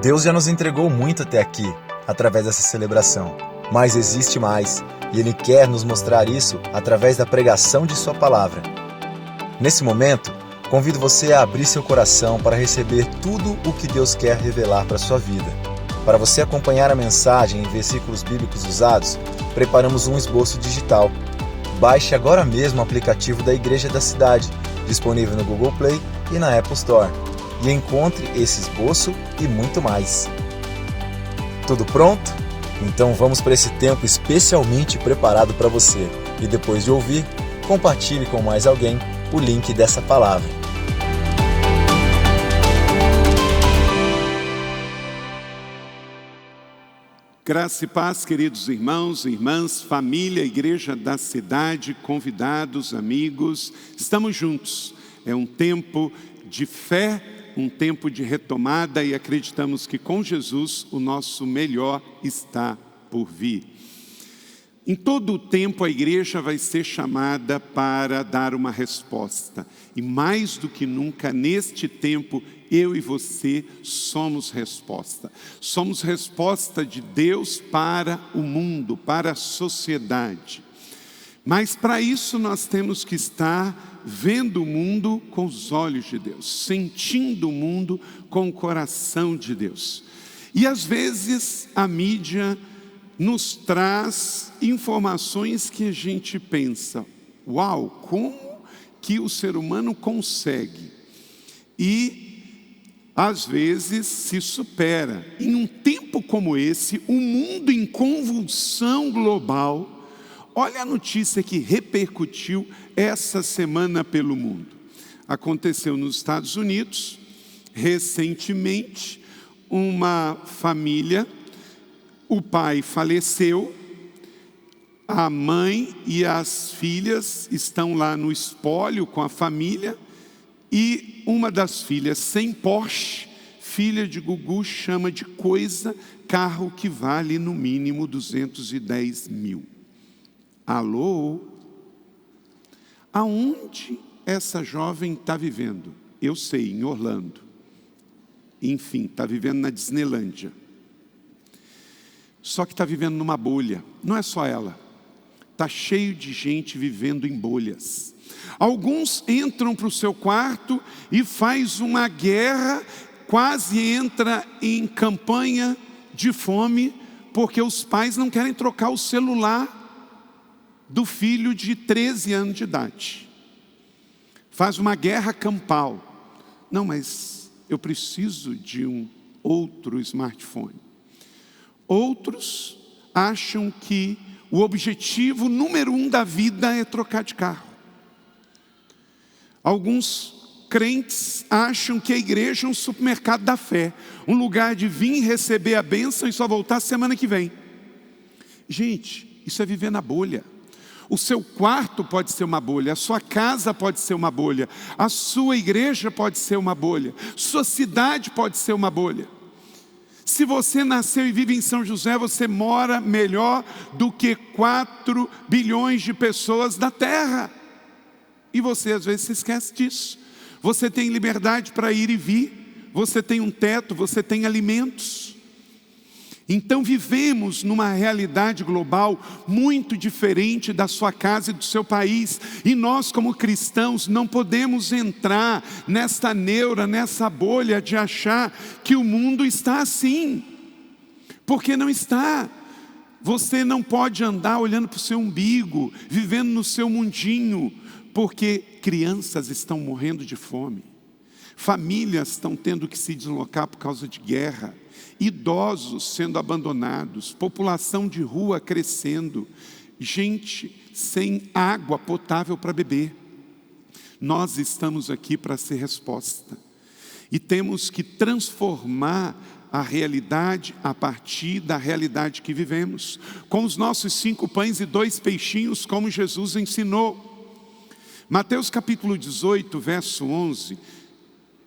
Deus já nos entregou muito até aqui, através dessa celebração. Mas existe mais, e Ele quer nos mostrar isso através da pregação de Sua palavra. Nesse momento, convido você a abrir seu coração para receber tudo o que Deus quer revelar para a sua vida. Para você acompanhar a mensagem em versículos bíblicos usados, preparamos um esboço digital. Baixe agora mesmo o aplicativo da Igreja da Cidade, disponível no Google Play e na Apple Store, e encontre esse esboço e muito mais. Tudo pronto? Então vamos para esse tempo especialmente preparado para você. E depois de ouvir, compartilhe com mais alguém o link dessa palavra. Graça e paz, queridos irmãos e irmãs, família, Igreja da Cidade, convidados, amigos, estamos juntos. É um tempo de fé, um tempo de retomada e acreditamos que com Jesus o nosso melhor está por vir. Em todo o tempo a igreja vai ser chamada para dar uma resposta. E mais do que nunca neste tempo, eu e você somos resposta. Somos resposta de Deus para o mundo, para a sociedade. Mas para isso nós temos que estar vendo o mundo com os olhos de Deus, sentindo o mundo com o coração de Deus. E às vezes a mídia nos traz informações que a gente pensa, uau, como que o ser humano consegue? E às vezes se supera. Em um tempo como esse, o mundo em convulsão global. Olha a notícia que repercutiu essa semana pelo mundo. Aconteceu nos Estados Unidos, recentemente, uma família, o pai faleceu, a mãe e as filhas estão lá no espólio com a família, e uma das filhas sem Porsche, filha de Gugu, chama de coisa, carro que vale no mínimo 210 mil. Alô? Aonde essa jovem está vivendo? Eu sei, em Orlando. Enfim, está vivendo na Disneylândia. Só que está vivendo numa bolha. Não é só ela. Está cheio de gente vivendo em bolhas. Alguns entram para o seu quarto e faz uma guerra, quase entra em campanha de fome, porque os pais não querem trocar o celular do filho de 13 anos de idade. Faz uma guerra campal. Não, mas eu preciso de um outro smartphone. Outros acham que o objetivo número 1 da vida é trocar de carro. Alguns crentes acham que a igreja é um supermercado da fé, um lugar de vir receber a bênção e só voltar semana que vem. Gente, isso é viver na bolha. O seu quarto pode ser uma bolha, a sua casa pode ser uma bolha, a sua igreja pode ser uma bolha, sua cidade pode ser uma bolha. Se você nasceu e vive em São José, você mora melhor do que 4 bilhões de pessoas da terra. E você às vezes se esquece disso. Você tem liberdade para ir e vir, você tem um teto, você tem alimentos. Então vivemos numa realidade global muito diferente da sua casa e do seu país. E nós como cristãos não podemos entrar nessa neura, nessa bolha de achar que o mundo está assim. Porque não está. Você não pode andar olhando para o seu umbigo, vivendo no seu mundinho. Porque crianças estão morrendo de fome. Famílias estão tendo que se deslocar por causa de guerra. Idosos sendo abandonados, população de rua crescendo, gente sem água potável para beber. Nós estamos aqui para ser resposta. E temos que transformar a realidade a partir da realidade que vivemos. Com os nossos 5 pães e 2 peixinhos, como Jesus ensinou. Mateus capítulo 18, verso 11,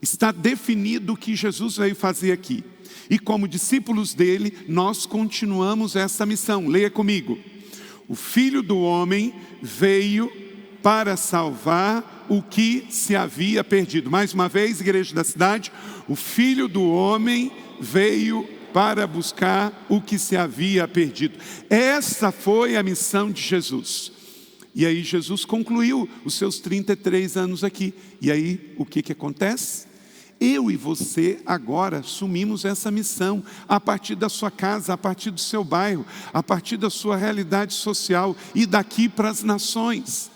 está definido o que Jesus veio fazer aqui. E como discípulos dele, nós continuamos essa missão. Leia comigo. O Filho do Homem veio para salvar o que se havia perdido. Mais uma vez, Igreja da Cidade, o Filho do Homem veio para buscar o que se havia perdido. Essa foi a missão de Jesus. E aí Jesus concluiu os seus 33 anos aqui. E aí o que acontece? Eu e você agora assumimos essa missão a partir da sua casa, a partir do seu bairro, a partir da sua realidade social e daqui para as nações.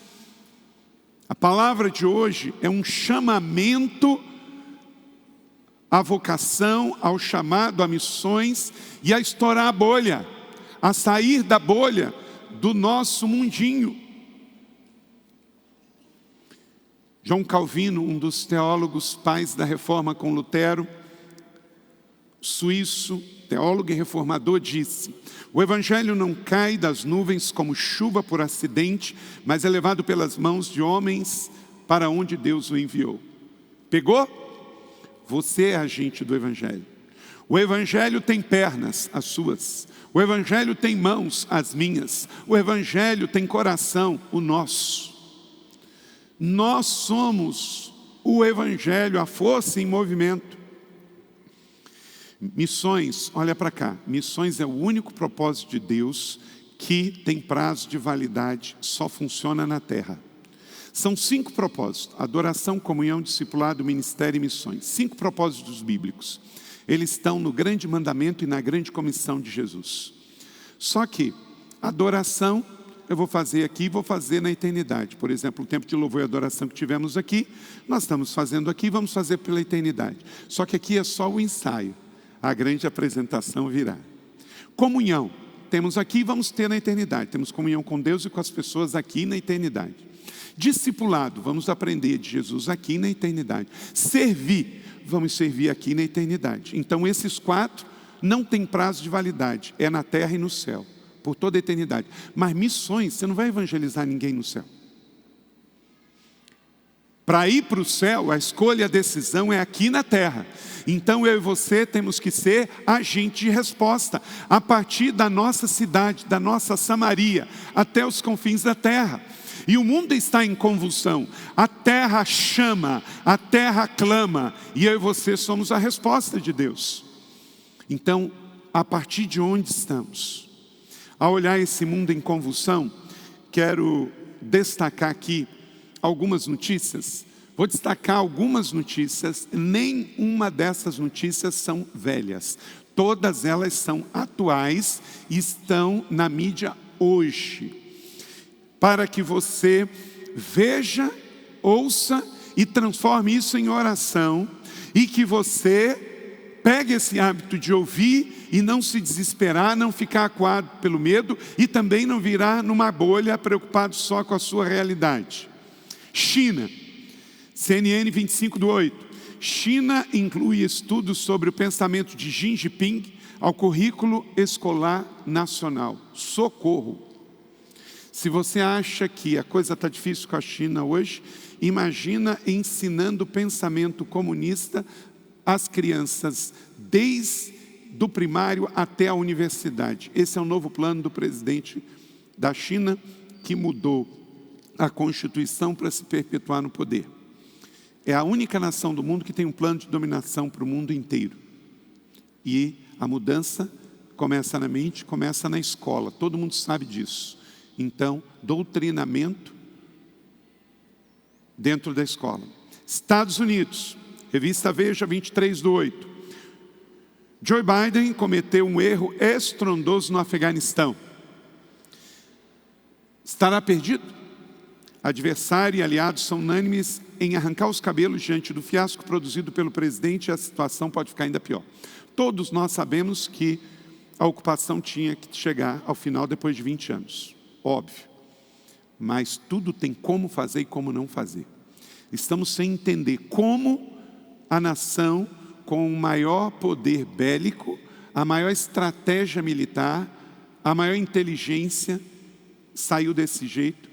A palavra de hoje é um chamamento à vocação, ao chamado a missões e a estourar a bolha, a sair da bolha do nosso mundinho. João Calvino, um dos teólogos pais da reforma com Lutero, suíço, teólogo e reformador, disse: o evangelho não cai das nuvens como chuva por acidente, mas é levado pelas mãos de homens para onde Deus o enviou. Pegou? Você é agente do evangelho. O evangelho tem pernas, as suas. O evangelho tem mãos, as minhas. O evangelho tem coração, o nosso. Nós somos o evangelho, a força em movimento. Missões, olha para cá. Missões é o único propósito de Deus que tem prazo de validade, só funciona na terra. São 5 propósitos: adoração, comunhão, discipulado, ministério e missões. 5 propósitos bíblicos. Eles estão no grande mandamento e na grande comissão de Jesus. Só que adoração eu vou fazer aqui e vou fazer na eternidade. Por exemplo, o tempo de louvor e adoração que tivemos aqui, nós estamos fazendo aqui, vamos fazer pela eternidade. Só que aqui é só o ensaio. A grande apresentação virá. Comunhão, temos aqui e vamos ter na eternidade. Temos comunhão com Deus e com as pessoas aqui na eternidade. Discipulado, vamos aprender de Jesus aqui na eternidade. Servir, vamos servir aqui na eternidade. Então esses 4 não têm prazo de validade, é na terra e no céu, por toda a eternidade. Mas missões, você não vai evangelizar ninguém no céu. Para ir para o céu, a escolha e a decisão é aqui na terra. Então eu e você temos que ser agente de resposta, a partir da nossa cidade, da nossa Samaria, até os confins da terra. E o mundo está em convulsão, a terra chama, a terra clama, e eu e você somos a resposta de Deus. Então, a partir de onde estamos? Ao olhar esse mundo em convulsão, quero destacar aqui algumas notícias. Vou destacar algumas notícias, nenhuma dessas notícias são velhas. Todas elas são atuais e estão na mídia hoje. Para que você veja, ouça e transforme isso em oração, e que você pegue esse hábito de ouvir e não se desesperar, não ficar acuado pelo medo e também não virar numa bolha preocupado só com a sua realidade. China, CNN 25/8. China inclui estudos sobre o pensamento de Xi Jinping ao currículo escolar nacional. Socorro! Se você acha que a coisa está difícil com a China hoje, imagina ensinando o pensamento comunista às crianças, desde do primário até a universidade. Esse é o novo plano do presidente da China, que mudou a Constituição para se perpetuar no poder. É a única nação do mundo que tem um plano de dominação para o mundo inteiro. E a mudança começa na mente, começa na escola. Todo mundo sabe disso. Então, doutrinamento dentro da escola. Estados Unidos, revista Veja 23/8. Joe Biden cometeu um erro estrondoso no Afeganistão. Estará perdido? Adversário e aliados são unânimes em arrancar os cabelos diante do fiasco produzido pelo presidente, e a situação pode ficar ainda pior. Todos nós sabemos que a ocupação tinha que chegar ao final depois de 20 anos. Óbvio. Mas tudo tem como fazer e como não fazer. Estamos sem entender como a nação com o maior poder bélico, a maior estratégia militar, a maior inteligência, saiu desse jeito.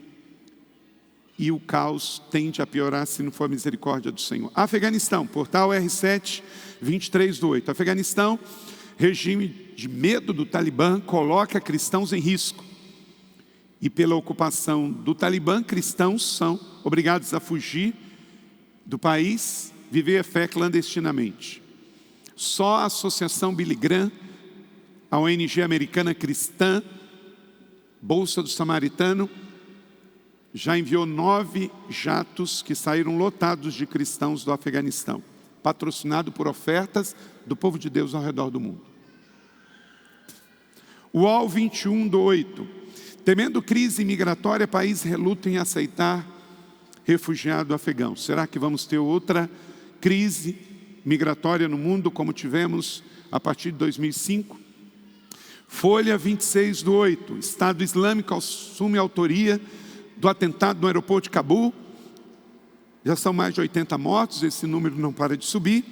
E o caos tende a piorar se não for a misericórdia do Senhor. Afeganistão, portal R7, 23/8. Afeganistão, regime de medo do Talibã, coloca cristãos em risco. E pela ocupação do Talibã, cristãos são obrigados a fugir do país, viver a fé clandestinamente. Só a Associação Billy Graham, a ONG americana cristã, Bolsa do Samaritano, já enviou 9 jatos que saíram lotados de cristãos do Afeganistão, patrocinado por ofertas do povo de Deus ao redor do mundo. UOL 21/8. Temendo crise migratória, país reluta em aceitar refugiado afegão. Será que vamos ter outra crise migratória no mundo como tivemos a partir de 2005? Folha 26/8. Estado Islâmico assume a autoria do atentado no aeroporto de Cabul. Já são mais de 80 mortos, esse número não para de subir.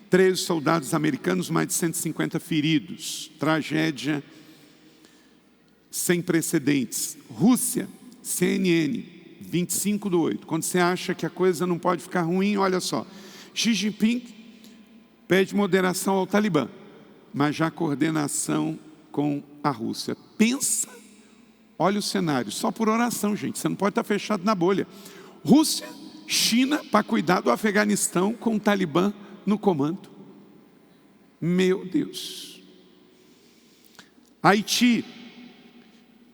13 soldados americanos, mais de 150 feridos. Tragédia sem precedentes. Rússia, CNN, 25/8. Quando você acha que a coisa não pode ficar ruim, olha só. Xi Jinping pede moderação ao Talibã, mas já coordenação com a Rússia. Pensa, olha o cenário, só por oração, gente. Você não pode estar fechado na bolha. Rússia, China, para cuidar do Afeganistão com o Talibã no comando. Meu Deus. Haiti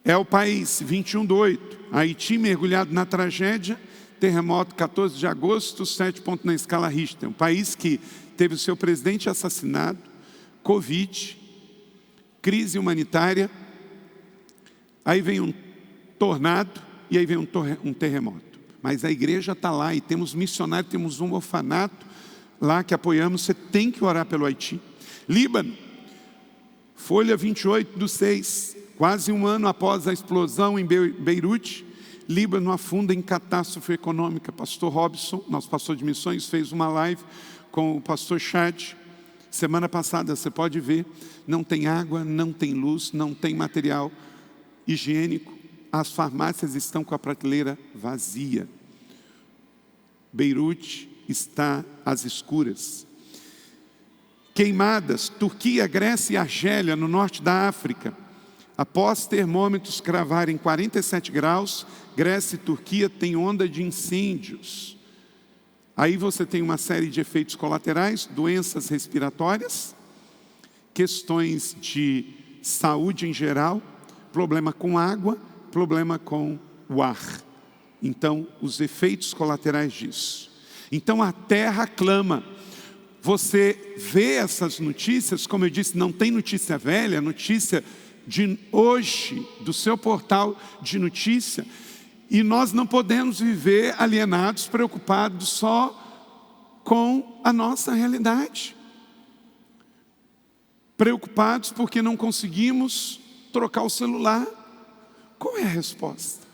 é o país, 21/8. Haiti mergulhado na tragédia, terremoto 14 de agosto, 7 pontos na escala Richter. Um país que teve o seu presidente assassinado, Covid, crise humanitária, aí vem um tornado e aí vem um terremoto. Mas a igreja está lá e temos missionários, temos um orfanato lá que apoiamos. Você tem que orar pelo Haiti. Líbano, Folha 28/6. Quase um ano após a explosão em Beirute, Líbano afunda em catástrofe econômica. Pastor Robson, nosso pastor de missões, fez uma live com o pastor Chad semana passada. Você pode ver, não tem água, não tem luz, não tem material higiênico. As farmácias estão com a prateleira vazia. Beirute está às escuras. Queimadas, Turquia, Grécia e Argélia, no norte da África. Após termômetros cravarem 47 graus, Grécia e Turquia têm onda de incêndios. Aí você tem uma série de efeitos colaterais, doenças respiratórias, questões de saúde em geral, problema com água, problema com o ar. Então, os efeitos colaterais disso. Então, a terra clama. Você vê essas notícias, como eu disse, não tem notícia velha, notícia de hoje, do seu portal de notícia, e nós não podemos viver alienados, preocupados só com a nossa realidade. Preocupados porque não conseguimos trocar o celular. Qual é a resposta?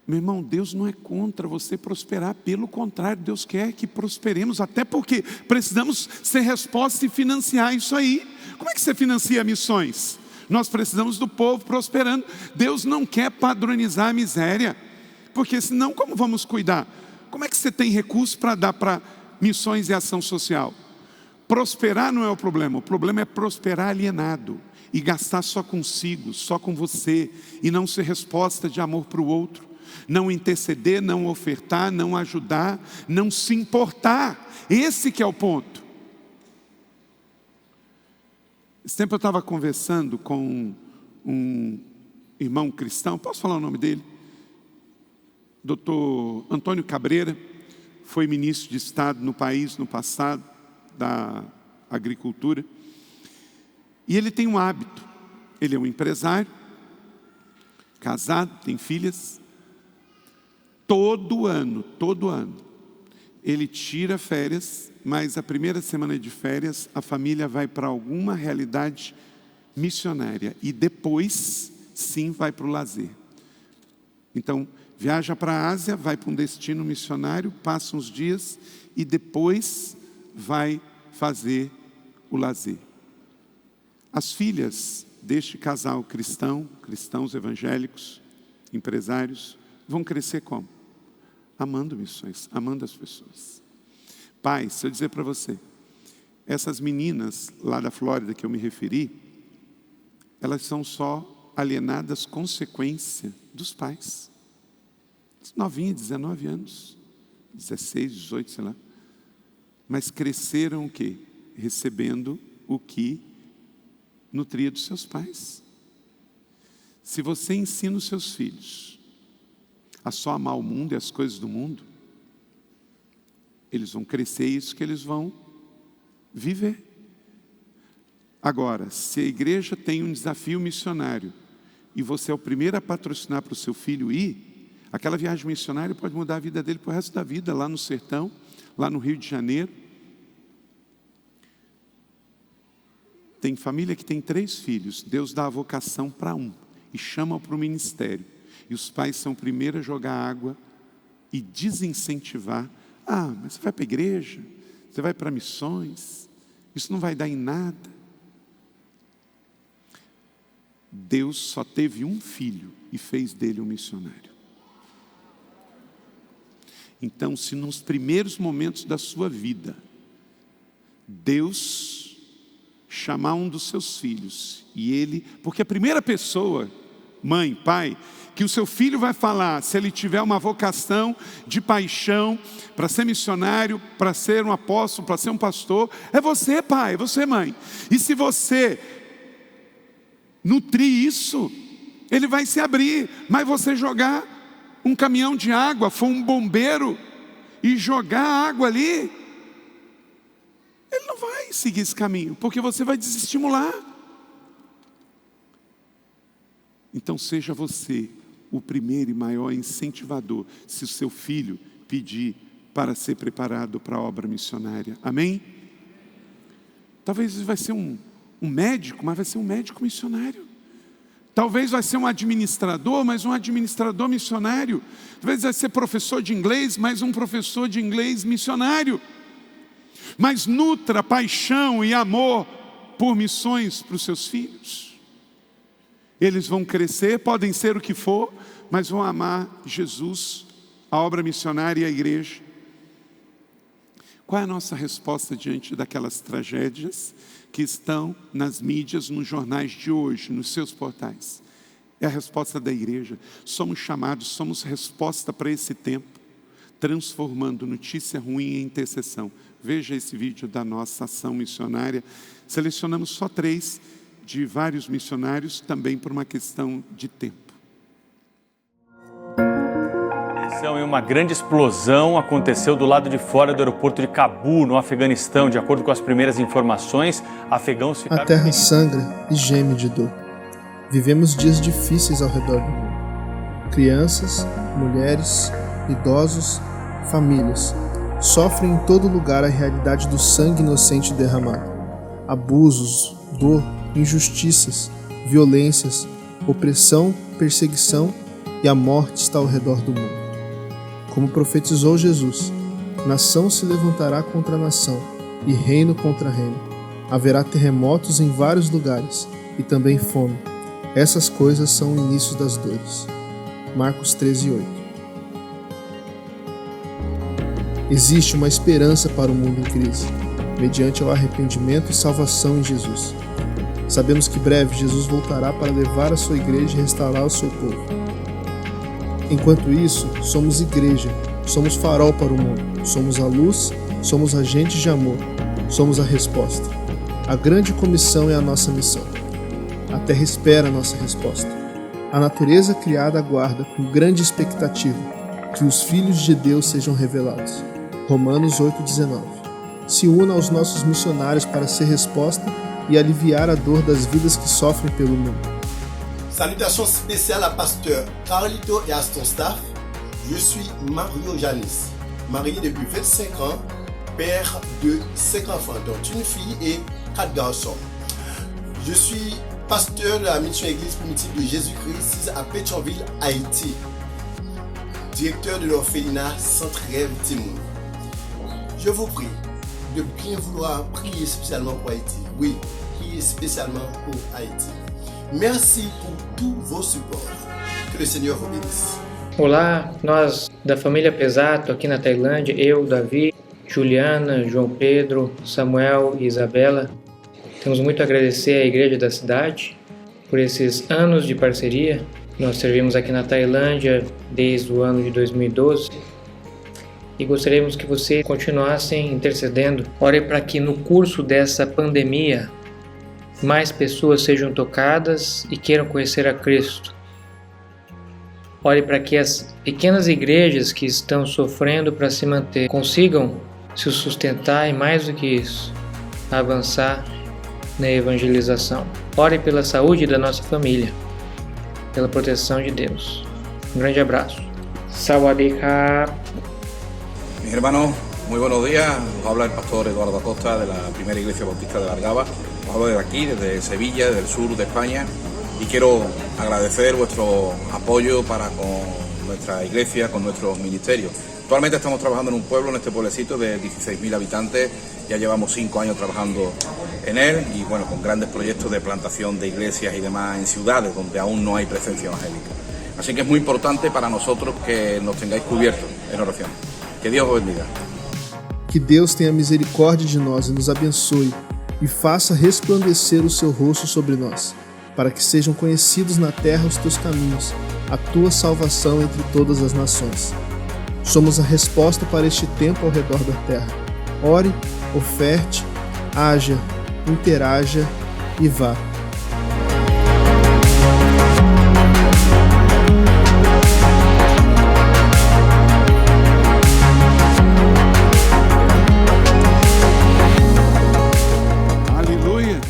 Meu irmão, Deus não é contra você prosperar, pelo contrário, Deus quer que prosperemos, até porque precisamos ser resposta e financiar isso aí. Como é que você financia missões? Nós precisamos do povo prosperando. Deus não quer padronizar a miséria, porque senão como vamos cuidar? Como é que você tem recurso para dar para missões e ação social? Prosperar não é o problema é prosperar alienado e gastar só consigo, só com você, e não ser resposta de amor para o outro, não interceder, não ofertar, não ajudar, não se importar. Esse que é o ponto. Esse tempo eu estava conversando com um irmão cristão, posso falar o nome dele? Dr. Antônio Cabreira, foi ministro de Estado no país no passado, da agricultura. E ele tem um hábito, ele é um empresário, casado, tem filhas. Todo ano, ele tira férias, mas a primeira semana de férias, a família vai para alguma realidade missionária. E depois, sim, vai para o lazer. Então, viaja para a Ásia, vai para um destino missionário, passa uns dias e depois vai fazer o lazer. As filhas deste casal cristãos evangélicos, empresários, vão crescer como? Amando missões, amando as pessoas. Pai, se eu dizer para você, essas meninas lá da Flórida que eu me referi, elas são só alienadas consequência dos pais. Novinha, 19 anos, 16, 18, sei lá. Mas cresceram o quê? recebendo o que nutria dos seus pais. Se você ensina os seus filhos a só amar o mundo e as coisas do mundo, eles vão crescer, isso que eles vão viver. Agora, se a igreja tem um desafio missionário e você é o primeiro a patrocinar para o seu filho ir, aquela viagem missionária pode mudar a vida dele para o resto da vida, lá no sertão, lá no Rio de Janeiro. Tem família que tem 3 filhos, Deus dá a vocação para um e chama para o ministério. E os pais são primeiros a jogar água e desincentivar. Ah, mas você vai para a igreja, você vai para missões, isso não vai dar em nada. Deus só teve um filho e fez dele um missionário. Então, se nos primeiros momentos da sua vida, Deus chamar um dos seus filhos, e ele, porque a primeira pessoa, mãe, pai, que o seu filho vai falar, se ele tiver uma vocação de paixão, para ser missionário, para ser um apóstolo, para ser um pastor, é você, pai, é você, mãe. E se você nutrir isso, ele vai se abrir. Mas você jogar um caminhão de água, for um bombeiro, e jogar água ali, ele não vai seguir esse caminho, porque você vai desestimular. Então seja você o primeiro e maior incentivador, se o seu filho pedir para ser preparado para a obra missionária. Amém? Talvez vai ser um médico, mas vai ser um médico missionário. Talvez vai ser um administrador, mas um administrador missionário. Talvez vai ser professor de inglês, mas um professor de inglês missionário. Mas nutra paixão e amor por missões para os seus filhos. Eles vão crescer, podem ser o que for, mas vão amar Jesus, a obra missionária e a igreja. Qual é a nossa resposta diante daquelas tragédias que estão nas mídias, nos jornais de hoje, nos seus portais? É a resposta da igreja. Somos chamados, somos resposta para esse tempo, transformando notícia ruim em intercessão. Veja esse vídeo da nossa ação missionária. Selecionamos só 3 de vários missionários, também por uma questão de tempo. Uma grande explosão aconteceu do lado de fora do aeroporto de Cabul, no Afeganistão. De acordo com as primeiras informações, afegãos ficaram... A terra sangra e geme de dor. Vivemos dias difíceis ao redor do mundo. Crianças, mulheres, idosos, famílias sofrem em todo lugar a realidade do sangue inocente derramado. Abusos, dor, injustiças, violências, opressão, perseguição e a morte está ao redor do mundo. Como profetizou Jesus, nação se levantará contra nação e reino contra reino. Haverá terremotos em vários lugares e também fome. Essas coisas são o início das dores. Marcos 13:8. Existe uma esperança para o mundo em crise, mediante o arrependimento e salvação em Jesus. Sabemos que breve Jesus voltará para levar a sua igreja e restaurar o seu povo. Enquanto isso, somos igreja, somos farol para o mundo, somos a luz, somos agentes de amor, somos a resposta. A grande comissão é a nossa missão. A terra espera a nossa resposta. A natureza criada aguarda com grande expectativa que os filhos de Deus sejam revelados. Romanos 8:19. Se una aos nossos missionários para ser resposta e aliviar a dor das vidas que sofrem pelo mundo. Salutations spéciales à pasteur Carlito et à son staff. Je suis Mario Janis, marié depuis 25 ans, père de 5 enfants, dont une fille et 4 garçons. Je suis pasteur de la mission Église primitive de Jésus-Christ à Pétionville, Haïti. Directeur de l'orphelinat Centre Rêve Timoun. Je vous prie de bien vouloir prier spécialement pour Haïti. Oui, prier spécialement pour Haïti. Merci por tous vos supports. Que o Senhor vos bénisse. Olá, nós da família Pesato aqui na Tailândia, eu, Davi, Juliana, João Pedro, Samuel e Isabela, temos muito a agradecer à igreja da cidade por esses anos de parceria. Nós servimos aqui na Tailândia desde o ano de 2012 e gostaríamos que você continuasse intercedendo. Ore para que no curso dessa pandemia mais pessoas sejam tocadas e queiram conhecer a Cristo. Ore para que as pequenas igrejas que estão sofrendo para se manter consigam se sustentar e, mais do que isso, avançar na evangelização. Ore pela saúde da nossa família, pela proteção de Deus. Um grande abraço. Sawadee-ka. Mis hermanos, muy buenos días. Os habla el pastor Eduardo Acosta de la Primera Iglesia Bautista de Largaba. Os hablo desde aquí, desde Sevilla, desde el sur de España, y quiero agradecer vuestro apoyo para con nuestra iglesia, con nuestros ministerios. Actualmente estamos trabajando en un pueblo, en este pueblecito de 16.000 habitantes. Ya llevamos 5 años trabajando en él y bueno, con grandes proyectos de plantación de iglesias y demás en ciudades donde aún no hay presencia evangélica. Así que es muy importante para nosotros que nos tengáis cubiertos en oración. Que Dios os bendiga. Que Deus tenha misericórdia de nós e nos abençoe e faça resplandecer o seu rosto sobre nós, para que sejam conhecidos na terra os teus caminhos, a tua salvação entre todas as nações. Somos a resposta para este tempo ao redor da terra. Ore, oferte, haja, interaja e vá. Aleluia!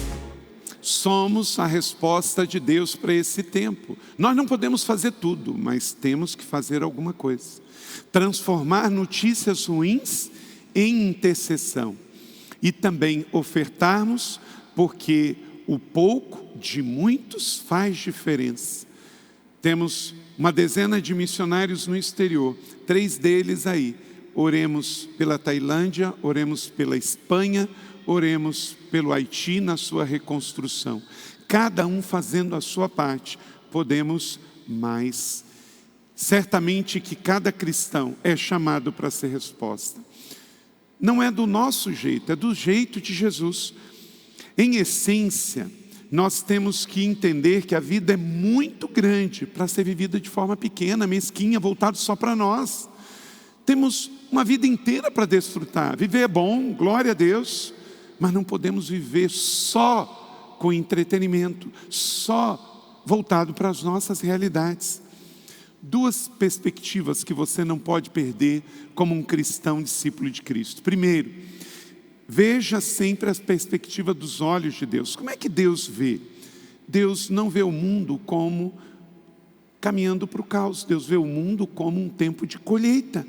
Somos a resposta de Deus para esse tempo. Nós não podemos fazer tudo, mas temos que fazer alguma coisa. Transformar notícias ruins em intercessão. E também ofertarmos, porque o pouco de muitos faz diferença. Temos uma dezena de missionários no exterior, 3 deles aí. Oremos pela Tailândia, oremos pela Espanha, oremos pelo Haiti na sua reconstrução. Cada um fazendo a sua parte, podemos mais. Certamente que cada cristão é chamado para ser resposta. Não é do nosso jeito, é do jeito de Jesus. Em essência, nós temos que entender que a vida é muito grande para ser vivida de forma pequena, mesquinha, voltado só para nós. Temos uma vida inteira para desfrutar. Viver é bom, glória a Deus, mas não podemos viver só com entretenimento, só voltado para as nossas realidades. 2 perspectivas que você não pode perder como um cristão discípulo de Cristo. Primeiro, veja sempre a perspectiva dos olhos de Deus. Como é que Deus vê? Deus não vê o mundo como caminhando para o caos. Deus vê o mundo como um tempo de colheita.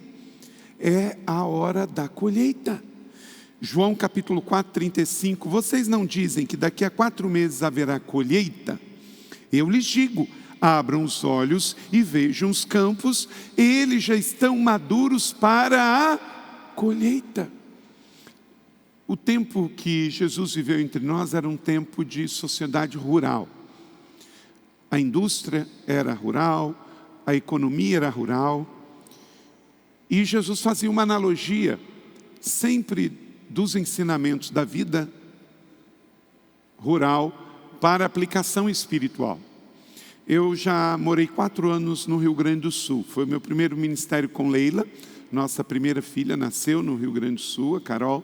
É a hora da colheita. João capítulo 4, 35. Vocês não dizem que daqui a 4 meses haverá colheita? Eu lhes digo, abram os olhos e vejam os campos, eles já estão maduros para a colheita. O tempo que Jesus viveu entre nós era um tempo de sociedade rural. A indústria era rural, a economia era rural. E Jesus fazia uma analogia, sempre dos ensinamentos da vida rural para a aplicação espiritual. Eu já morei 4 anos no Rio Grande do Sul. Foi o meu primeiro ministério com Leila. Nossa primeira filha nasceu no Rio Grande do Sul, a Carol.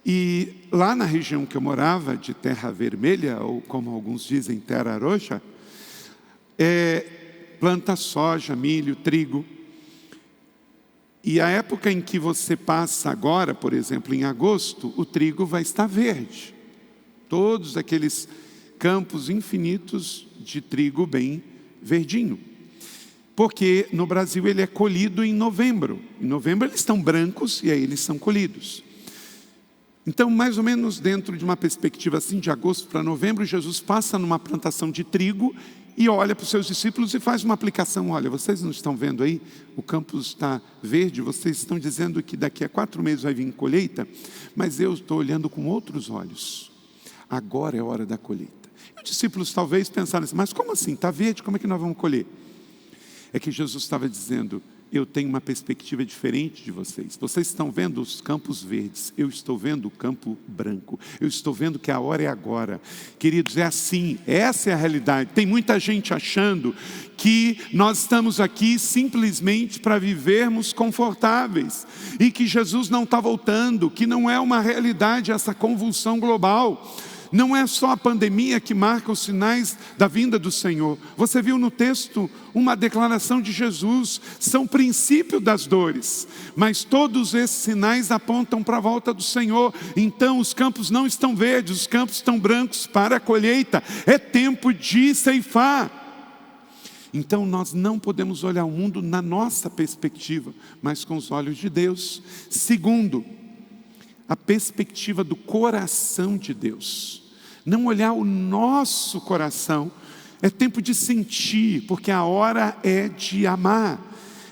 E lá na região que eu morava, de Terra Vermelha, ou como alguns dizem, Terra Roxa, planta soja, milho, trigo. E a época em que você passa agora, por exemplo, em agosto, o trigo vai estar verde. Todos aqueles campos infinitos de trigo bem verdinho. Porque no Brasil ele é colhido em novembro. Em novembro eles estão brancos e aí eles são colhidos. Então, mais ou menos dentro de uma perspectiva assim, de agosto para novembro, Jesus passa numa plantação de trigo e olha para os seus discípulos e faz uma aplicação. Olha, vocês não estão vendo aí? O campo está verde, vocês estão dizendo que daqui a 4 meses vai vir colheita, mas eu estou olhando com outros olhos. Agora é a hora da colheita. E os discípulos talvez pensaram assim, mas como assim? Está verde, como é que nós vamos colher? É que Jesus estava dizendo, eu tenho uma perspectiva diferente de vocês. Vocês estão vendo os campos verdes, eu estou vendo o campo branco. Eu estou vendo que a hora é agora. Queridos, é assim, essa é a realidade. Tem muita gente achando que nós estamos aqui simplesmente para vivermos confortáveis e que Jesus não está voltando, que não é uma realidade essa convulsão global. Não é só a pandemia que marca os sinais da vinda do Senhor. Você viu no texto uma declaração de Jesus, são princípio das dores, mas todos esses sinais apontam para a volta do Senhor. Então os campos não estão verdes, os campos estão brancos para a colheita. É tempo de ceifar. Então nós não podemos olhar o mundo na nossa perspectiva, mas com os olhos de Deus. Segundo, a perspectiva do coração de Deus. Não olhar o nosso coração. É tempo de sentir, porque a hora é de amar.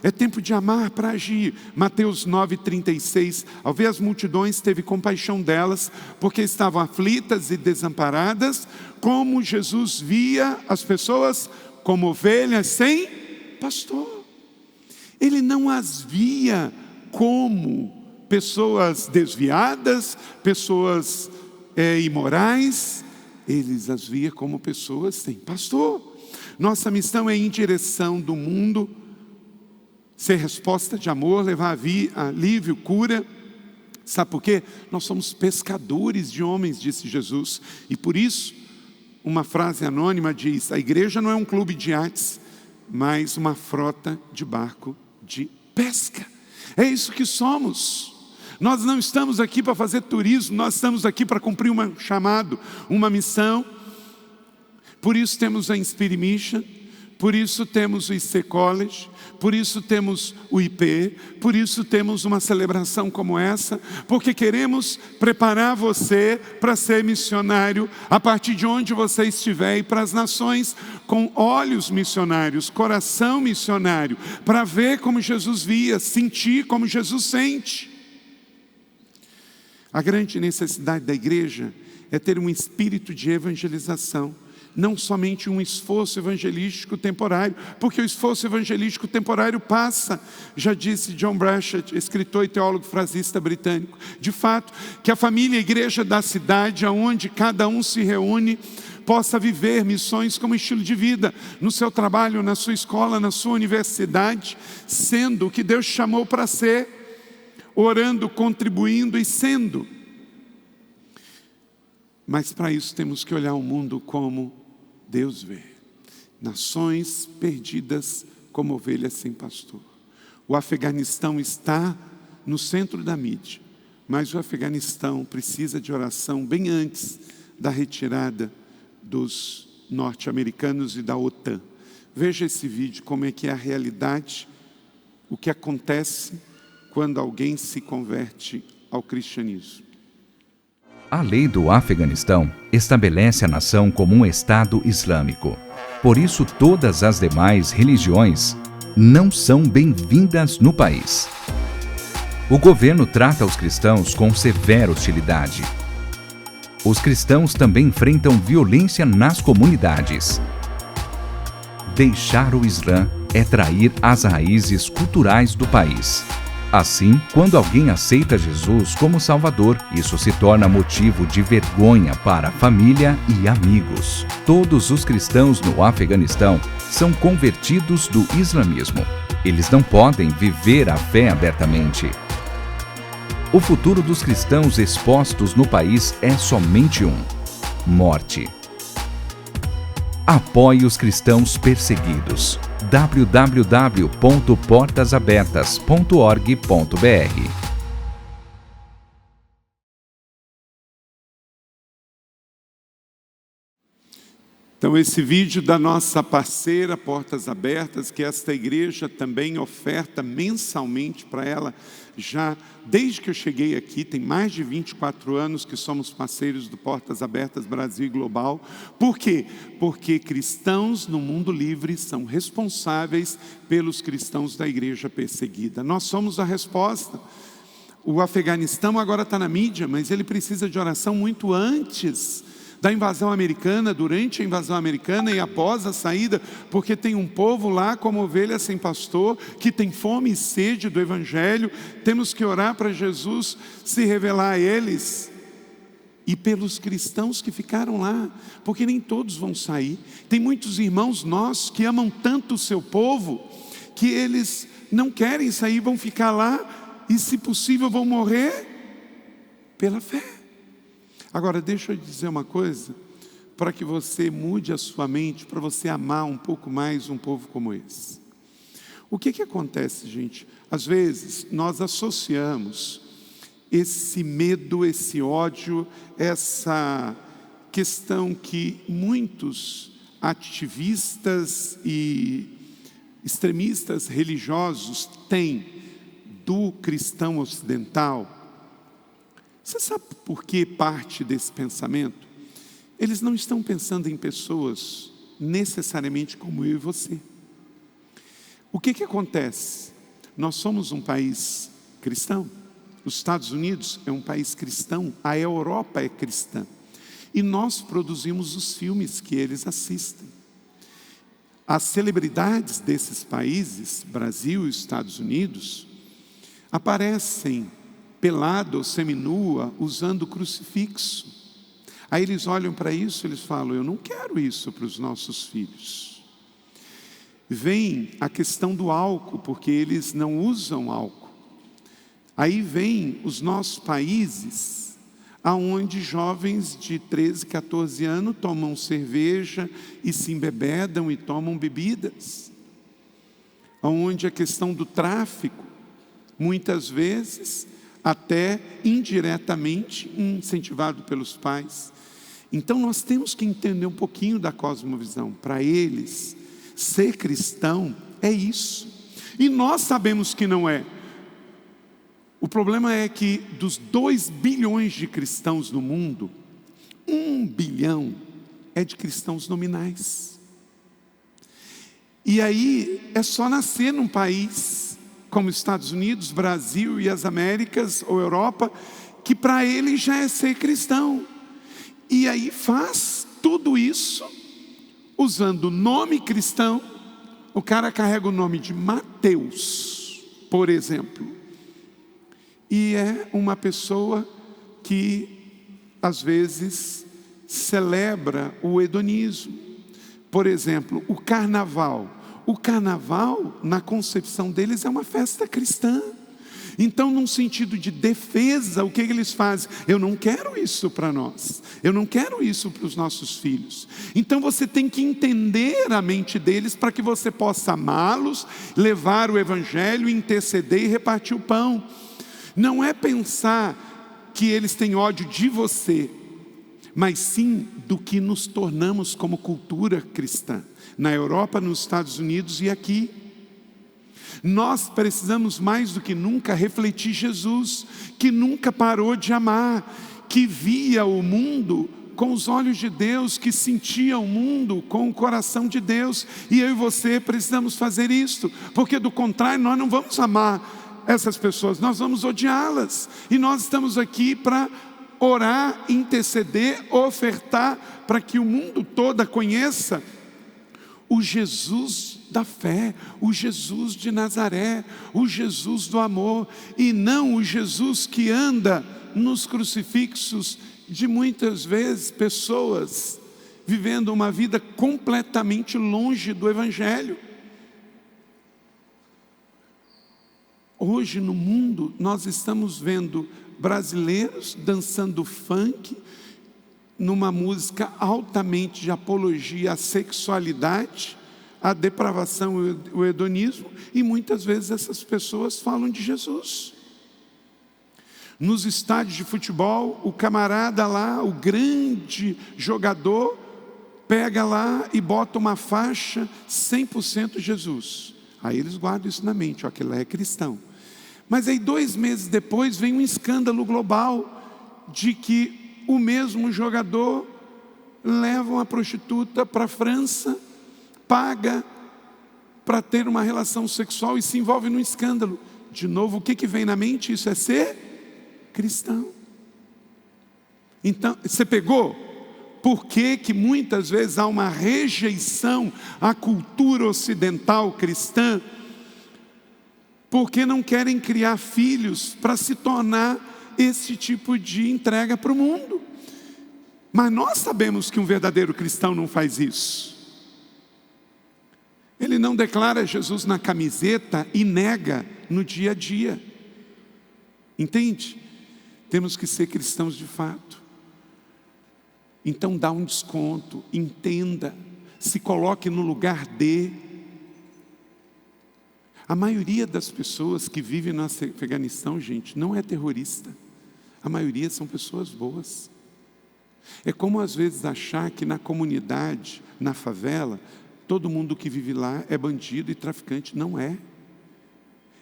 É tempo de amar para agir. Mateus 9,36. Ao ver as multidões, teve compaixão delas, porque estavam aflitas e desamparadas, como Jesus via as pessoas como ovelhas sem pastor. Ele não as via como pessoas desviadas, pessoas imorais. Eles as via como pessoas sem pastor. Nossa missão é ir em direção do mundo, ser resposta de amor, levar alívio, cura. Sabe por quê? Nós somos pescadores de homens, disse Jesus. E por isso, uma frase anônima diz: a igreja não é um clube de artes, mas uma frota de barco de pesca. É isso que somos. Nós não estamos aqui para fazer turismo, nós estamos aqui para cumprir um chamado, uma missão. Por isso temos a Inspire Mission, por isso temos o IC College, por isso temos o IP, por isso temos uma celebração como essa, porque queremos preparar você para ser missionário a partir de onde você estiver e para as nações com olhos missionários, coração missionário, para ver como Jesus via, sentir como Jesus sente. A grande necessidade da igreja é ter um espírito de evangelização, não somente um esforço evangelístico temporário, porque o esforço evangelístico temporário passa. Já disse John Brashett, escritor e teólogo frasista britânico, de fato, que a família e a igreja da cidade, onde cada um se reúne, possa viver missões como estilo de vida, no seu trabalho, na sua escola, na sua universidade, sendo o que Deus chamou para ser, orando, contribuindo e sendo. Mas para isso temos que olhar o mundo como Deus vê. Nações perdidas como ovelhas sem pastor. O Afeganistão está no centro da mídia, mas o Afeganistão precisa de oração bem antes da retirada dos norte-americanos e da OTAN. Veja esse vídeo, como é que é a realidade, o que acontece quando alguém se converte ao cristianismo. A lei do Afeganistão estabelece a nação como um Estado islâmico. Por isso, todas as demais religiões não são bem-vindas no país. O governo trata os cristãos com severa hostilidade. Os cristãos também enfrentam violência nas comunidades. Deixar o Islã é trair as raízes culturais do país. Assim, quando alguém aceita Jesus como Salvador, isso se torna motivo de vergonha para a família e amigos. Todos os cristãos no Afeganistão são convertidos do islamismo. Eles não podem viver a fé abertamente. O futuro dos cristãos expostos no país é somente um: morte. Apoie os cristãos perseguidos. www.portasabertas.org.br. Então esse vídeo da nossa parceira Portas Abertas, que esta igreja também oferta mensalmente para ela, já desde que eu cheguei aqui, tem mais de 24 anos que somos parceiros do Portas Abertas Brasil e Global. Por quê? Porque cristãos no mundo livre são responsáveis pelos cristãos da igreja perseguida. Nós somos a resposta. O Afeganistão agora está na mídia, mas ele precisa de oração muito antes da invasão americana, durante a invasão americana e após a saída, porque tem um povo lá como ovelha sem pastor, que tem fome e sede do Evangelho. Temos que orar para Jesus se revelar a eles. E pelos cristãos que ficaram lá, porque nem todos vão sair. Tem muitos irmãos nossos que amam tanto o seu povo, que eles não querem sair, vão ficar lá e, se possível, vão morrer pela fé. Agora, deixa eu dizer uma coisa, para que você mude a sua mente, para você amar um pouco mais um povo como esse. O que acontece, gente? Às vezes, nós associamos esse medo, esse ódio, essa questão que muitos ativistas e extremistas religiosos têm do cristão ocidental. Você sabe por que parte desse pensamento? Eles não estão pensando em pessoas necessariamente como eu e você. O que acontece? Nós somos um país cristão. Os Estados Unidos é um país cristão, a Europa é cristã. E nós produzimos os filmes que eles assistem. As celebridades desses países, Brasil e Estados Unidos, aparecem pelada ou seminua, usando crucifixo. Aí eles olham para isso e eles falam, eu não quero isso para os nossos filhos. Vem a questão do álcool, porque eles não usam álcool. Aí vem os nossos países, aonde jovens de 13, 14 anos tomam cerveja e se embebedam e tomam bebidas. Aonde a questão do tráfico, muitas vezes, até indiretamente incentivado pelos pais. Então nós temos que entender um pouquinho da cosmovisão. Para eles, ser cristão é isso. E nós sabemos que não é. O problema é que dos 2 bilhões de cristãos no mundo, 1 bilhão é de cristãos nominais. E aí é só nascer num país como Estados Unidos, Brasil e as Américas ou Europa, que para ele já é ser cristão. E aí faz tudo isso usando o nome cristão. O cara carrega o nome de Mateus, por exemplo. E é uma pessoa que, às vezes, celebra o hedonismo. Por exemplo, o carnaval. O carnaval, na concepção deles, é uma festa cristã. Então, num sentido de defesa, o que eles fazem? Eu não quero isso para nós. Eu não quero isso para os nossos filhos. Então, você tem que entender a mente deles para que você possa amá-los, levar o evangelho, interceder e repartir o pão. Não é pensar que eles têm ódio de você, mas sim do que nos tornamos como cultura cristã, na Europa, nos Estados Unidos e aqui. Nós precisamos mais do que nunca refletir Jesus, que nunca parou de amar, que via o mundo com os olhos de Deus, que sentia o mundo com o coração de Deus. E eu e você precisamos fazer isso, porque do contrário nós não vamos amar essas pessoas, nós vamos odiá-las. E nós estamos aqui para orar, interceder, ofertar, para que o mundo todo conheça o Jesus da fé, o Jesus de Nazaré, o Jesus do amor, e não o Jesus que anda nos crucifixos de muitas vezes pessoas vivendo uma vida completamente longe do Evangelho. Hoje no mundo nós estamos vendo brasileiros dançando funk, numa música altamente de apologia à sexualidade, à depravação e o hedonismo, e muitas vezes essas pessoas falam de Jesus. Nos estádios de futebol, o camarada lá, o grande jogador, pega lá e bota uma faixa 100% Jesus. Aí eles guardam isso na mente, ó, que ele é cristão. Mas aí 2 meses depois vem um escândalo global de que o mesmo jogador leva uma prostituta para a França, paga para ter uma relação sexual e se envolve num escândalo. De novo, o que vem na mente? Isso é ser cristão. Então, você pegou? por que muitas vezes há uma rejeição à cultura ocidental cristã? Porque não querem criar filhos para se tornar esse tipo de entrega para o mundo. Mas nós sabemos que um verdadeiro cristão não faz isso. Ele não declara Jesus na camiseta e nega no dia a dia. Entende? Temos que ser cristãos de fato. Então dá um desconto, entenda, se coloque no lugar de. A maioria das pessoas que vivem no Afeganistão, gente, não é terrorista. A maioria são pessoas boas. É como às vezes achar que na comunidade, na favela, todo mundo que vive lá é bandido e traficante. Não é.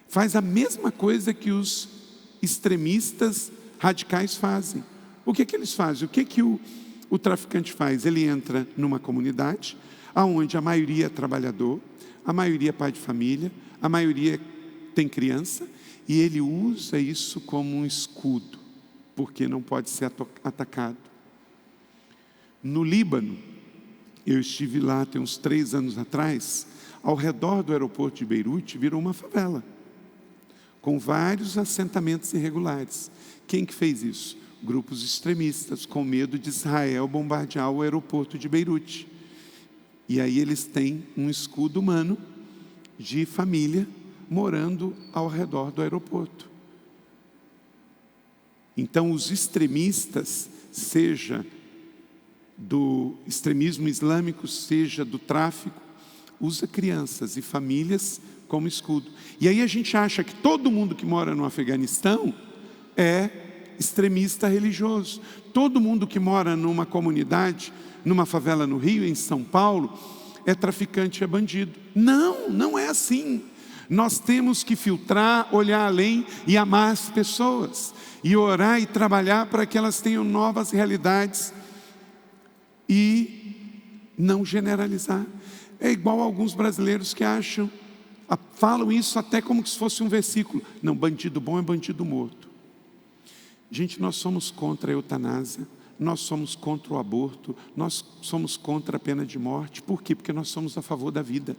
Faz a mesma coisa que os extremistas radicais fazem. O que eles fazem? O que o traficante faz? Ele entra numa comunidade onde a maioria é trabalhador, a maioria é pai de família, a maioria tem criança, e ele usa isso como um escudo, porque não pode ser atacado. No Líbano, eu estive lá tem uns 3 anos atrás, ao redor do aeroporto de Beirute virou uma favela, com vários assentamentos irregulares. Quem que fez isso? Grupos extremistas, com medo de Israel bombardear o aeroporto de Beirute. E aí eles têm um escudo humano de família morando ao redor do aeroporto. Então os extremistas, seja do extremismo islâmico, seja do tráfico, usa crianças e famílias como escudo. E aí a gente acha que todo mundo que mora no Afeganistão é extremista religioso. Todo mundo que mora numa comunidade, numa favela no Rio, em São Paulo, é traficante, é bandido. Não, não é assim. Nós temos que filtrar, olhar além e amar as pessoas. E orar e trabalhar para que elas tenham novas realidades. E não generalizar. É igual a alguns brasileiros que falam isso até como se fosse um versículo. Não, bandido bom é bandido morto. Gente, nós somos contra a eutanásia, nós somos contra o aborto, nós somos contra a pena de morte. Por quê? Porque nós somos a favor da vida.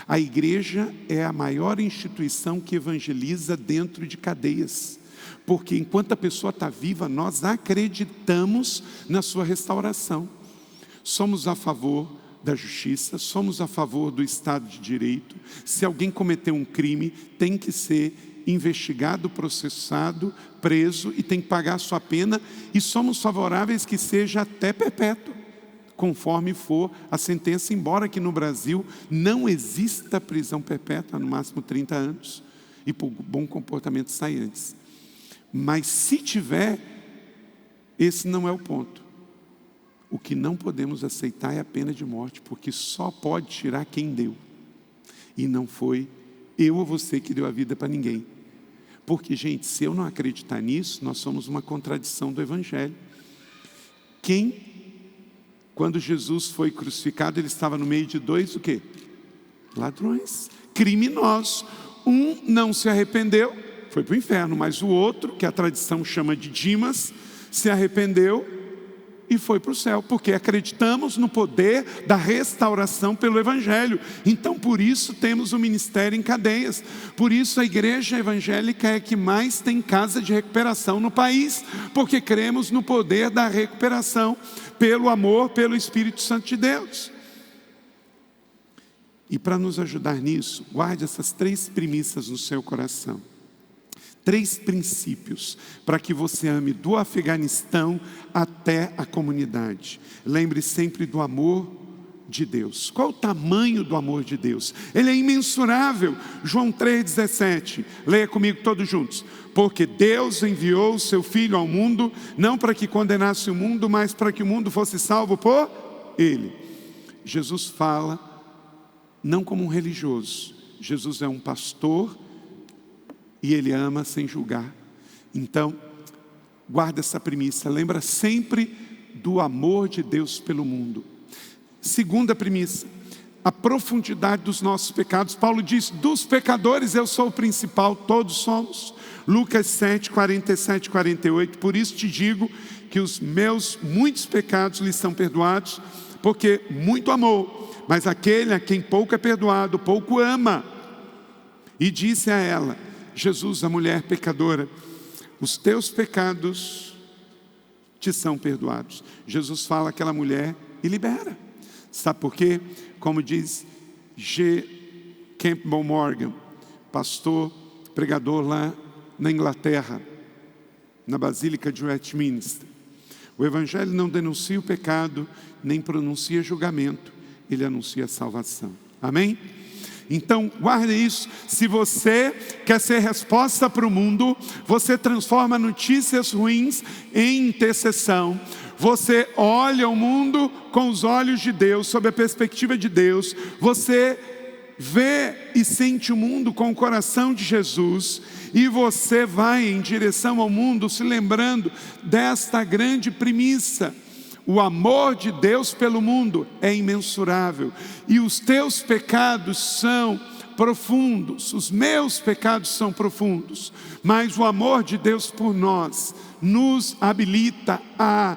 A igreja é a maior instituição que evangeliza dentro de cadeias. Porque enquanto a pessoa está viva, nós acreditamos na sua restauração. Somos a favor da justiça, somos a favor do Estado de Direito. Se alguém cometeu um crime, tem que ser investigado, processado, preso e tem que pagar a sua pena. E somos favoráveis que seja até perpétuo, conforme for a sentença, embora aqui no Brasil não exista prisão perpétua, no máximo 30 anos, e por bom comportamento sai antes. Mas se tiver, esse não é o ponto. O que não podemos aceitar é a pena de morte, porque só pode tirar quem deu. E não foi eu ou você que deu a vida para ninguém. Porque, gente, se eu não acreditar nisso, nós somos uma contradição do Evangelho. Quando Jesus foi crucificado, ele estava no meio de 2, o quê? Ladrões, criminosos. Um não se arrependeu, foi para o inferno, mas o outro, que a tradição chama de Dimas, se arrependeu e foi para o céu, porque acreditamos no poder da restauração pelo Evangelho. Então por isso temos o ministério em cadeias, por isso a igreja evangélica é que mais tem casa de recuperação no país, porque cremos no poder da recuperação, pelo amor, pelo Espírito Santo de Deus. E para nos ajudar nisso, guarde essas 3 premissas no seu coração. 3 princípios para que você ame do Afeganistão até a comunidade. Lembre sempre do amor de Deus. Qual o tamanho do amor de Deus? Ele é imensurável. João 3,17. Leia comigo todos juntos. Porque Deus enviou o seu Filho ao mundo, não para que condenasse o mundo, mas para que o mundo fosse salvo por Ele. Jesus fala não como um religioso. Jesus é um pastor e Ele ama sem julgar. Então, guarda essa premissa. Lembra sempre do amor de Deus pelo mundo. Segunda premissa. a profundidade dos nossos pecados. Paulo diz, dos pecadores eu sou o principal, todos somos. Lucas 7, 47 e 48, por isso te digo que os meus muitos pecados lhes são perdoados, porque muito amou, mas aquele a quem pouco é perdoado, pouco ama. E disse a ela, Jesus, a mulher pecadora, os teus pecados te são perdoados. Jesus fala àquela mulher e libera. Sabe por quê? Como diz G. Campbell Morgan, pastor, pregador lá na Inglaterra, na Basílica de Westminster. O Evangelho não denuncia o pecado, nem pronuncia julgamento, ele anuncia a salvação. Amém? Então, guarde isso. Se você quer ser resposta para o mundo, você transforma notícias ruins em intercessão. Você olha o mundo com os olhos de Deus, sob a perspectiva de Deus. Você vê e sente o mundo com o coração de Jesus. E você vai em direção ao mundo se lembrando desta grande premissa. O amor de Deus pelo mundo é imensurável. E os teus pecados são profundos. Os meus pecados são profundos. Mas o amor de Deus por nós nos habilita a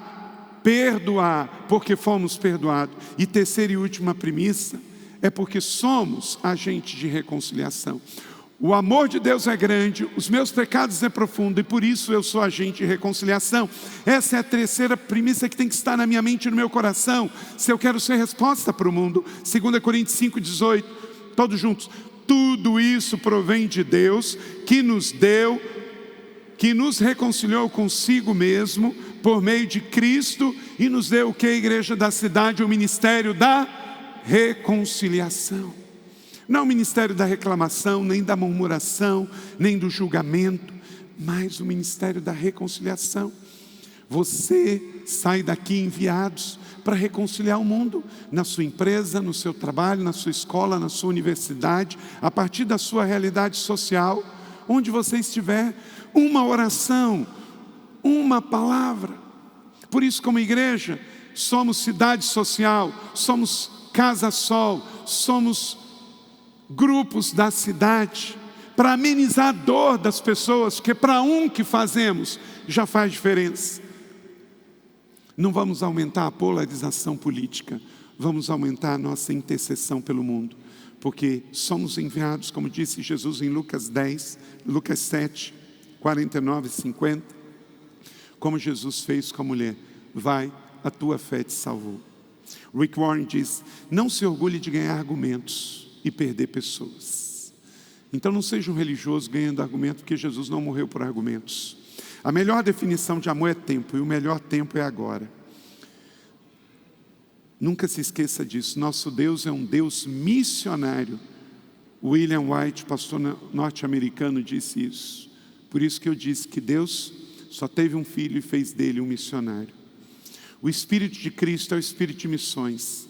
perdoar, porque fomos perdoados. E terceira e última premissa é porque somos agentes de reconciliação. O amor de Deus é grande, os meus pecados é profundo, e por isso eu sou agente de reconciliação. Essa é a terceira premissa que tem que estar na minha mente e no meu coração, se eu quero ser resposta para o mundo. 2 Coríntios 5, 18, todos juntos. Tudo isso provém de Deus, que nos deu, que nos reconciliou consigo mesmo, por meio de Cristo, e nos deu o que, igreja da cidade? O ministério da reconciliação. Não o ministério da reclamação, nem da murmuração, nem do julgamento, mas o ministério da reconciliação. Você sai daqui enviados para reconciliar o mundo, na sua empresa, no seu trabalho, na sua escola, na sua universidade, a partir da sua realidade social, onde você estiver, uma oração, uma palavra. Por isso, como igreja, somos cidade social, somos Casa Sol, somos grupos da cidade, para amenizar a dor das pessoas, porque para um que fazemos, já faz diferença. Não vamos aumentar a polarização política, vamos aumentar a nossa intercessão pelo mundo, porque somos enviados, como disse Jesus em Lucas 7, 49 e 50, como Jesus fez com a mulher, vai, a tua fé te salvou. Rick Warren diz, não se orgulhe de ganhar argumentos e perder pessoas. Então não seja um religioso ganhando argumento, porque Jesus não morreu por argumentos. A melhor definição de amor é tempo, e o melhor tempo é agora. Nunca se esqueça disso, nosso Deus é um Deus missionário. William White, pastor norte-americano, disse isso. Por isso que eu disse que Deus só teve um filho e fez dele um missionário. O Espírito de Cristo é o Espírito de missões.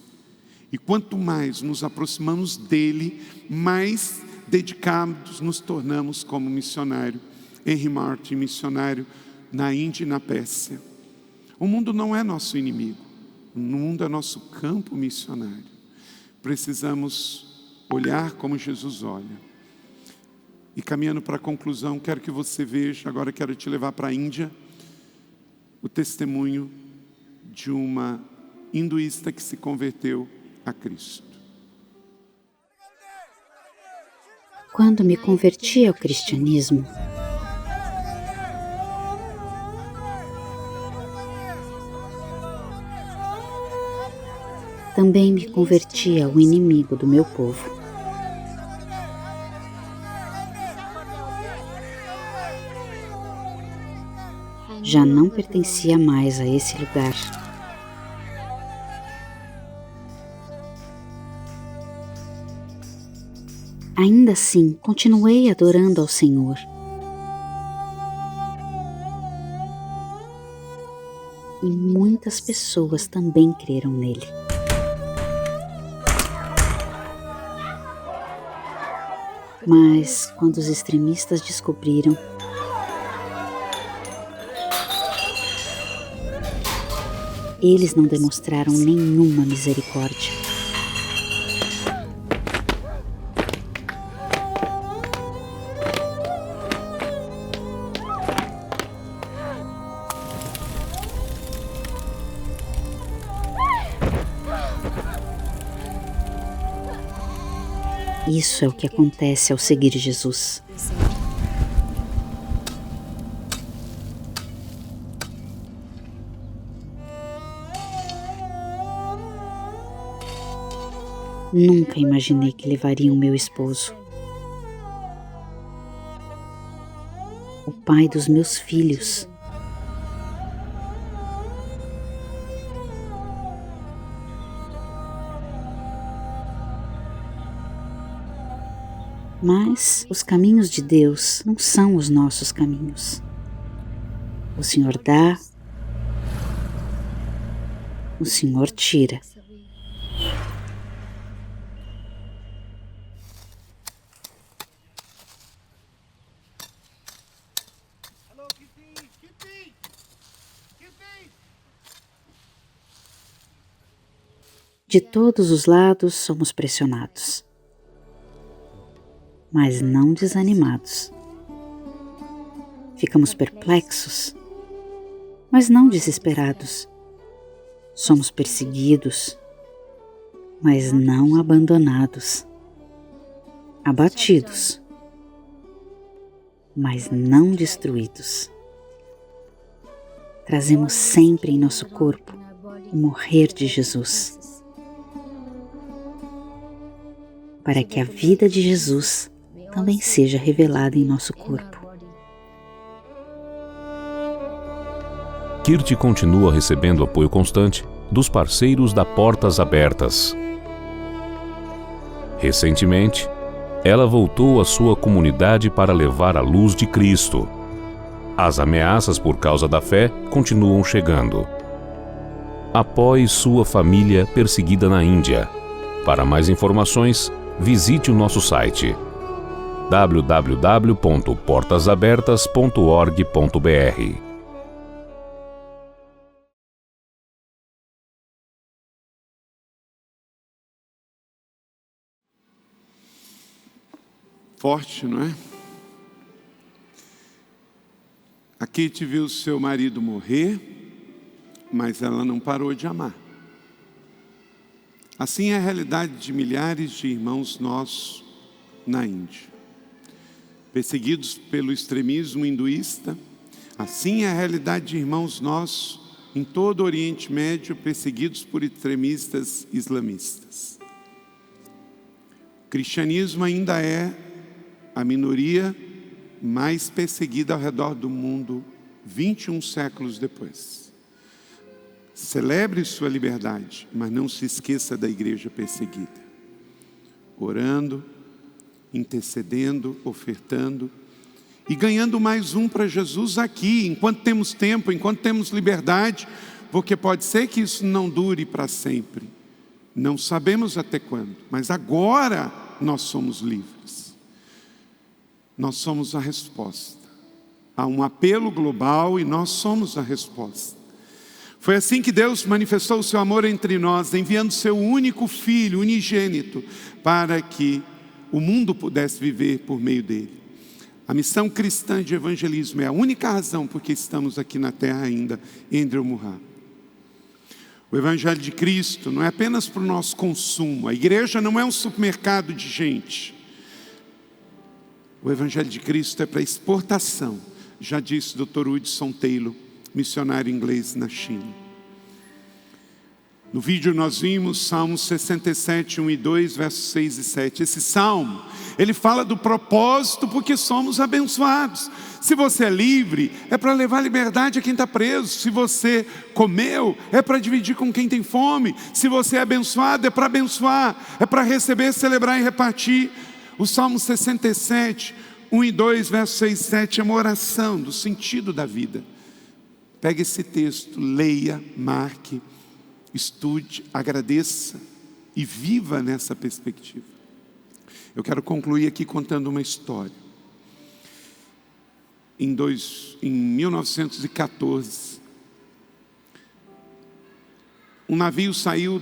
E quanto mais nos aproximamos dele, mais dedicados nos tornamos como missionário. Henry Martin, missionário na Índia e na Pérsia. O mundo não é nosso inimigo. O mundo é nosso campo missionário. Precisamos olhar como Jesus olha. E caminhando para a conclusão, quero que você veja, agora quero te levar para a Índia, o testemunho de uma hinduísta que se converteu a Cristo. Quando me converti ao cristianismo, também me converti ao inimigo do meu povo. Já não pertencia mais a esse lugar. Ainda assim, continuei adorando ao Senhor. E muitas pessoas também creram nele. Mas, quando os extremistas descobriram, eles não demonstraram nenhuma misericórdia. Isso é o que acontece ao seguir Jesus. Nunca imaginei que levariam meu esposo, o pai dos meus filhos. Mas os caminhos de Deus não são os nossos caminhos. O Senhor dá, o Senhor tira. De todos os lados somos pressionados, mas não desanimados. Ficamos perplexos, mas não desesperados. Somos perseguidos, mas não abandonados. Abatidos, mas não destruídos. Trazemos sempre em nosso corpo o morrer de Jesus, para que a vida de Jesus também seja revelada em nosso corpo. Kirti continua recebendo apoio constante dos parceiros da Portas Abertas. Recentemente, ela voltou à sua comunidade para levar a luz de Cristo. As ameaças por causa da fé continuam chegando. Apoie sua família perseguida na Índia. Para mais informações, visite o nosso site www.portasabertas.org.br. Forte, não é? A Kitty viu seu marido morrer, mas ela não parou de amar. Assim é a realidade de milhares de irmãos nossos na Índia. Perseguidos pelo extremismo hinduísta, assim é a realidade de irmãos nossos em todo o Oriente Médio, perseguidos por extremistas islamistas. O cristianismo ainda é a minoria mais perseguida ao redor do mundo 21 séculos depois. Celebre sua liberdade, mas não se esqueça da igreja perseguida. Orando, intercedendo, ofertando e ganhando mais um para Jesus aqui, enquanto temos tempo, enquanto temos liberdade, porque pode ser que isso não dure para sempre. Não sabemos até quando, mas agora nós somos livres. Nós somos a resposta. Há um apelo global e nós somos a resposta. Foi assim que Deus manifestou o seu amor entre nós, enviando seu único Filho, unigênito, para que o mundo pudesse viver por meio dele. A missão cristã de evangelismo é a única razão por que estamos aqui na terra ainda, Andrew Murray. O Evangelho de Cristo não é apenas para o nosso consumo. A igreja não é um supermercado de gente. O Evangelho de Cristo é para exportação. Já disse o Dr. Hudson Taylor, missionário inglês na China. No vídeo nós vimos Salmos 67, 1 e 2, versos 6 e 7. Esse salmo, ele fala do propósito porque somos abençoados. Se você é livre, é para levar liberdade a quem está preso. Se você comeu, é para dividir com quem tem fome. Se você é abençoado, é para abençoar. É para receber, celebrar e repartir. O Salmo 67, 1 e 2, versos 6 e 7 é uma oração do sentido da vida. Pegue esse texto, leia, marque, estude, agradeça e viva nessa perspectiva. Eu quero concluir aqui contando uma história. Em 1914, um navio saiu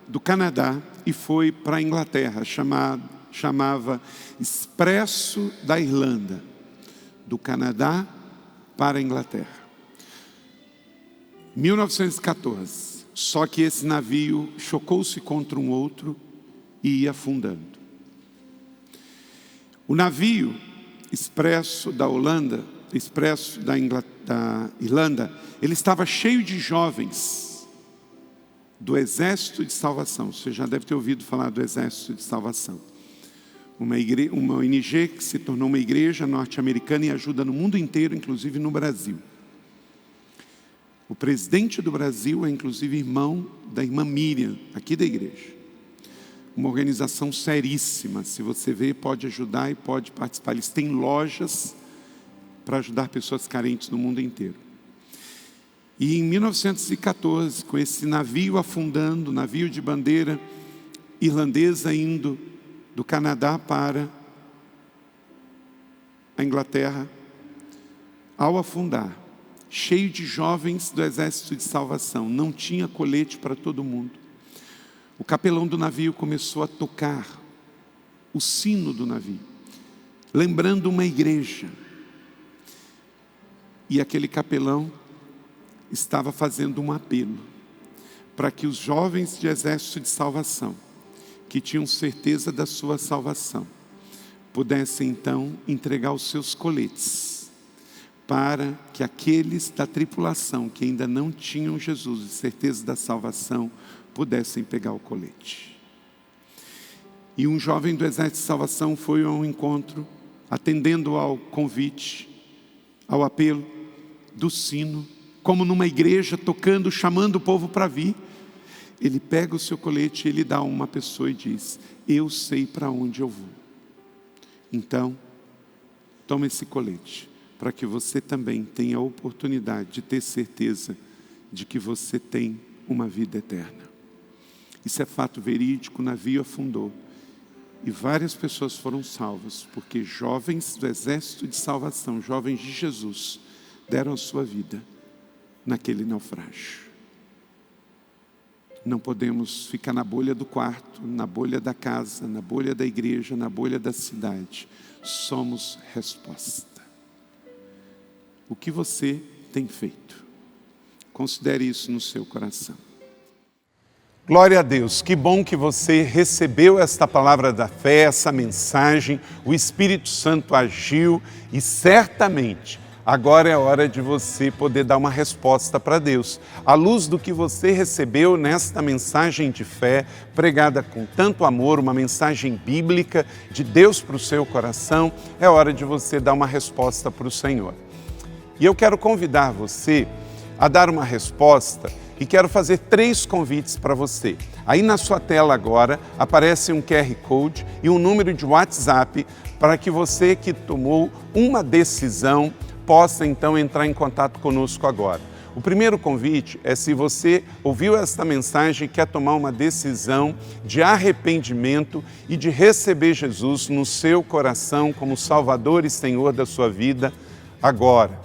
do Canadá e foi para a Inglaterra, chamava Expresso da Irlanda, do Canadá para a Inglaterra. 1914, só que esse navio chocou-se contra um outro e ia afundando. O navio expresso da Irlanda, ele estava cheio de jovens do Exército de Salvação. Você já deve ter ouvido falar do Exército de Salvação. Uma ONG que se tornou uma igreja norte-americana e ajuda no mundo inteiro, inclusive no Brasil. O presidente do Brasil é inclusive irmão da irmã Miriam, aqui da igreja. Uma organização seríssima, se você ver, pode ajudar e pode participar. Eles têm lojas para ajudar pessoas carentes no mundo inteiro. E em 1914, com esse navio afundando, navio de bandeira irlandesa indo do Canadá para a Inglaterra, ao afundar, cheio de jovens do Exército de Salvação, não tinha colete para todo mundo. O capelão do navio começou a tocar o sino do navio, lembrando uma igreja. E aquele capelão estava fazendo um apelo para que os jovens de Exército de Salvação, que tinham certeza da sua salvação, pudessem então entregar os seus coletes, para que aqueles da tripulação que ainda não tinham Jesus e certeza da salvação, pudessem pegar o colete. E um jovem do Exército de Salvação foi ao encontro, atendendo ao convite, ao apelo do sino, como numa igreja, tocando, chamando o povo para vir. Ele pega o seu colete, ele dá a uma pessoa e diz: eu sei para onde eu vou. Então, toma esse colete, para que você também tenha a oportunidade de ter certeza de que você tem uma vida eterna. Isso é fato verídico, o navio afundou. E várias pessoas foram salvas, porque jovens do Exército de Salvação, jovens de Jesus, deram a sua vida naquele naufrágio. Não podemos ficar na bolha do quarto, na bolha da casa, na bolha da igreja, na bolha da cidade. Somos resposta. O que você tem feito? Considere isso no seu coração. Glória a Deus, que bom que você recebeu esta palavra da fé, essa mensagem, o Espírito Santo agiu e certamente agora é hora de você poder dar uma resposta para Deus. À luz do que você recebeu nesta mensagem de fé, pregada com tanto amor, uma mensagem bíblica de Deus para o seu coração, é hora de você dar uma resposta para o Senhor. E eu quero convidar você a dar uma resposta e quero fazer 3 convites para você. Aí na sua tela agora aparece um QR Code e um número de WhatsApp para que você que tomou uma decisão possa então entrar em contato conosco agora. O primeiro convite é se você ouviu esta mensagem e quer tomar uma decisão de arrependimento e de receber Jesus no seu coração como Salvador e Senhor da sua vida agora.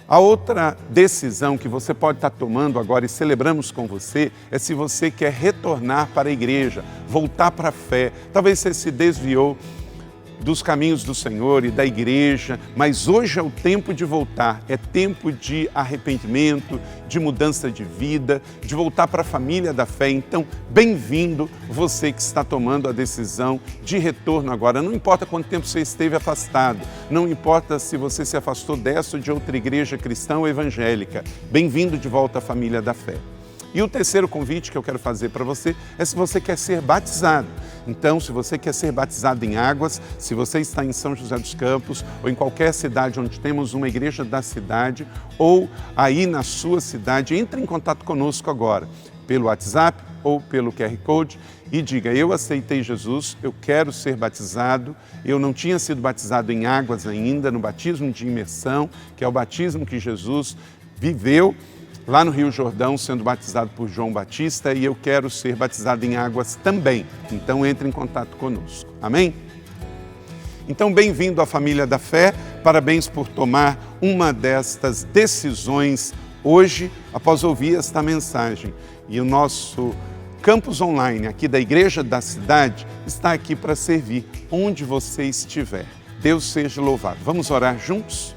A outra decisão que você pode estar tomando agora e celebramos com você é se você quer retornar para a igreja, voltar para a fé. Talvez você se desviou dos caminhos do Senhor e da igreja, mas hoje é o tempo de voltar, é tempo de arrependimento, de mudança de vida, de voltar para a família da fé. Então, bem-vindo você que está tomando a decisão de retorno agora. Não importa quanto tempo você esteve afastado, não importa se você se afastou dessa ou de outra igreja cristã ou evangélica, bem-vindo de volta à família da fé. E o terceiro convite que eu quero fazer para você é se você quer ser batizado. Então, se você quer ser batizado em águas, se você está em São José dos Campos ou em qualquer cidade onde temos uma igreja da cidade ou aí na sua cidade, entre em contato conosco agora, pelo WhatsApp ou pelo QR Code e diga: eu aceitei Jesus, eu quero ser batizado, eu não tinha sido batizado em águas ainda, no batismo de imersão, que é o batismo que Jesus viveu lá no Rio Jordão, sendo batizado por João Batista, e eu quero ser batizado em águas também. Então entre em contato conosco. Amém? Então, bem-vindo à família da fé, parabéns por tomar uma destas decisões hoje, após ouvir esta mensagem. E o nosso campus online aqui da Igreja da Cidade está aqui para servir onde você estiver. Deus seja louvado. Vamos orar juntos?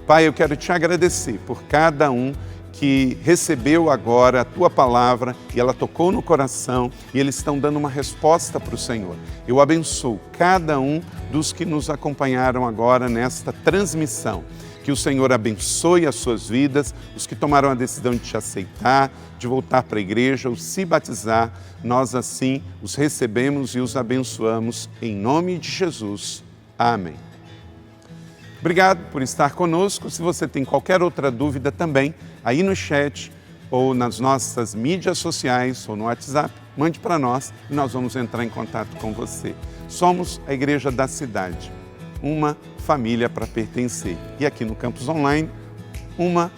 Pai, eu quero te agradecer por cada um que recebeu agora a tua palavra e ela tocou no coração e eles estão dando uma resposta para o Senhor. Eu abençoo cada um dos que nos acompanharam agora nesta transmissão. Que o Senhor abençoe as suas vidas, os que tomaram a decisão de te aceitar, de voltar para a igreja ou se batizar, nós assim os recebemos e os abençoamos em nome de Jesus. Amém. Obrigado por estar conosco. Se você tem qualquer outra dúvida também, aí no chat ou nas nossas mídias sociais ou no WhatsApp, mande para nós e nós vamos entrar em contato com você. Somos a Igreja da Cidade, uma família para pertencer. E aqui no Campus Online, uma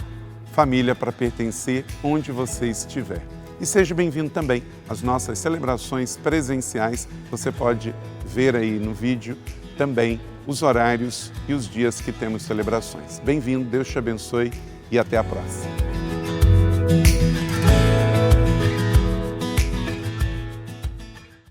família para pertencer onde você estiver. E seja bem-vindo também às nossas celebrações presenciais. Você pode ver aí no vídeo também os horários e os dias que temos celebrações. Bem-vindo, Deus te abençoe e até a próxima.